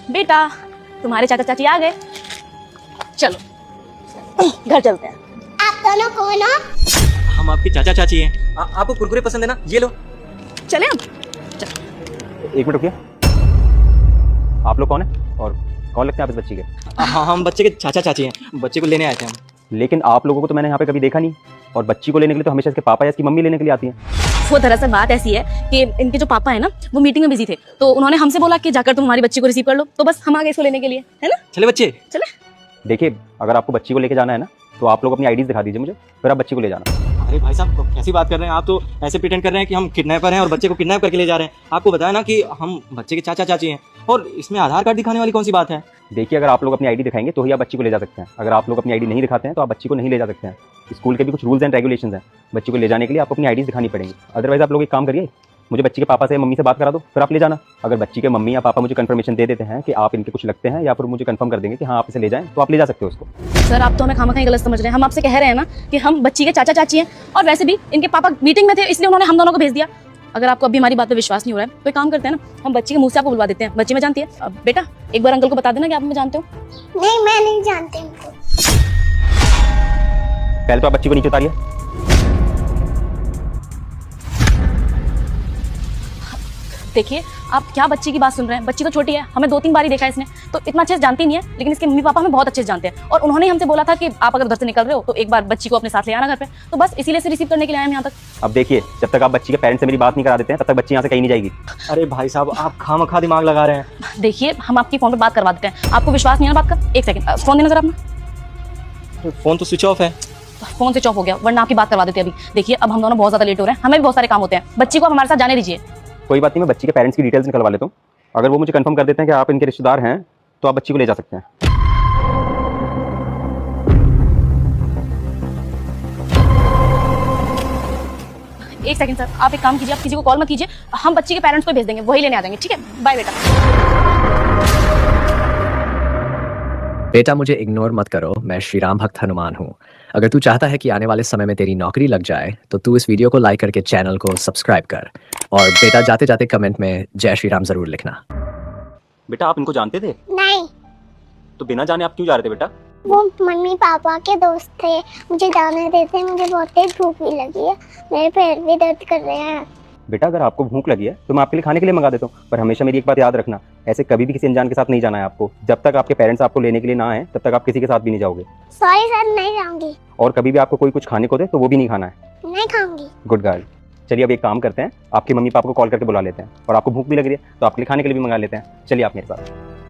बेटा तुम्हारे चाचा चाची आ गए, चलो घर चलते हैं। आप दोनों कौन हो? हम आपके चाचा चाची हैं। आपको कुरकुरे पसंद है ना, ये लो। चले हम। एक मिनट रुकिए, आप लोग कौन है और कौन लगते हैं आप इस बच्ची के? हाँ, हम बच्चे के चाचा चाची हैं, बच्चे को लेने आए थे हम। लेकिन आप लोगों को तो मैंने यहाँ पे कभी देखा नहीं, और बच्ची को लेने के लिए तो हमेशा इसके पापा या इसकी मम्मी लेने के लिए आती हैं। वो दरअसल बात ऐसी है कि इनके जो पापा है ना वो मीटिंग में बिजी थे, तो उन्होंने हमसे बोला कि जाकर तुम हमारी बच्ची को रिसीव कर लो, तो बस हम आ गए इसको लेने के लिए, है ना। चले बच्चे, चले। देखिए, अगर आपको बच्ची को लेके जाना है ना, तो आप लोग अपनी आईडीज दिखा दीजिए मुझे, फिर आप बच्ची को ले जाना। अरे भाई साहब कैसी बात कर रहे हैं आप, तो ऐसे प्रिटेंड कर रहे हैं कि हम किडनैपर हैं और बच्चे को किडनैप करके ले जा रहे हैं। आपको बताया ना कि हम बच्चे के चाचा चाची हैं, और इसमें आधार कार्ड दिखाने वाली कौन सी बात है। देखिए, अगर आप लोग अपनी आईडी दिखाएंगे तो ही आप बच्ची को ले जा सकते हैं, अगर आप लोग अपनी आईडी नहीं दिखाते हैं तो आप बच्ची को नहीं ले जा सकते हैं। स्कूल के भी कुछ रूल्स एंड रेगुलेशंस हैं, बच्ची को ले जाने के लिए आपको अपनी आईडी दिखानी पड़ेगी। अदरवाइज आप लोग एक काम करिए, मुझे बच्ची के पापा से मम्मी से बात करा दो, फिर आप ले जाना। अगर बच्ची के मम्मी या पापा मुझे कंफर्मेशन दे देते हैं कि आप इनके कुछ लगते हैं, या फिर मुझे कंफर्म कर देंगे कि हाँ आप इसे ले जाएं, तो आप ले जा सकते हो उसको। सर आप तो हमें खामखा गलत समझ रहे हैं, हम आपसे कह रहे हैं ना कि हम बच्ची के चाचा चाची हैं, और वैसे भी इनके पापा मीटिंग में थे इसलिए उन्होंने हम दोनों को भेज दिया। अगर आपको अभी हमारी बात पे विश्वास नहीं हो रहा है तो एक काम करते हैं ना, हम बच्ची के मुंह से आपको बुलवा देते हैं। बच्ची में जानती है। अब बेटा एक बार अंकल को बता देना कि आप हमें जानते हो। नहीं, मैं नहीं जानती इनको। पहले तो आप बच्ची को नीचे उतारिए। देखिए आप क्या बच्ची की बात सुन रहे हैं, बच्ची तो छोटी है, हमें 2-3 बार ही देखा है इसने, तो इतना अच्छे से जानती नहीं है, लेकिन इसके मम्मी पापा हमें बहुत अच्छे से जानते हैं, और उन्होंने हमसे बोला था कि आप अगर उधर से निकल रहे हो तो एक बार बच्ची को अपने साथ ले आना घर पे, तो बस इसीलिए से रिसीव करने के लिए आए हम यहाँ तक। अब देखिए, जब तक आप बच्ची के पेरेंट्स से मेरी बात नहीं करा देते हैं, तब तक बच्ची यहाँ से कहीं नहीं जाएगी। अरे भाई साहब आप खामखा दिमाग लगा रहे हैं। देखिए हम आपकी फोन पे बात करवा देते हैं, आपको विश्वास नहीं है ना बात का। एक सेकंड फोन देना जरा अपना। फोन तो स्विच ऑफ है। फोन स्विच ऑफ हो गया, वरना आपकी बात करवा देते अभी। देखिए अब हम दोनों बहुत ज्यादा लेट हो रहे हैं, हमें भी बहुत सारे काम होते हैं, बच्ची को आप हमारे साथ जाने दीजिए। कोई बात नहीं, मैं बच्ची के पेरेंट्स की डिटेल्स निकलवा लेता हूँ। अगर वो मुझे कंफर्म कर देते हैं कि आप इनके रिश्तेदार हैं, तो आप बच्ची को ले जा सकते हैं। एक सेकंड सर, आप एक काम कीजिए, आप किसी को कॉल मत कीजिए, हम बच्ची के पेरेंट्स को भेज देंगे, वही लेने आ जाएंगे। ठीक है, बाय बेटा। बेटा मुझे इग्नोर मत करो, मैं श्री राम भक्त हनुमान हूँ। अगर तू चाहता है कि आने वाले समय में तेरी नौकरी लग जाए तो तू इस वीडियो को लाइक करके चैनल को सब्सक्राइब कर, और बेटा जाते जाते कमेंट में जय श्री राम जरूर लिखना। बेटा आप इनको जानते थे? नहीं, तो बिना जाने आप क्यों जा रहे थे बेटा? वो मम्मी पापा के दोस्त थे, मुझे जाने देते। मुझे बहुत तेज भूख भी लगी है, मेरे पैर भी दर्द कर रहे हैं। बेटा अगर आपको भूख लगी है तो मैं आपके लिए खाने के लिए मंगा देता हूँ, पर हमेशा मेरी एक बात याद रखना, ऐसे कभी भी किसी अनजान के साथ नहीं जाना है आपको। जब तक आपके पेरेंट्स आपको लेने के लिए ना आए तब तक आप किसी के साथ भी नहीं जाओगे। सॉरी सर, नहीं जाऊंगी। और कभी भी आपको कोई कुछ खाने को दे तो वो भी नहीं खाना है। नहीं खाऊंगी। Good girl. चलिए अब एक काम करते हैं, आपके मम्मी पापा को कॉल करके बुला लेते हैं, और आपको भूख भी लग रही है तो आपके लिए खाने के लिए भी मंगा लेते हैं। चलिए आप मेरे साथ।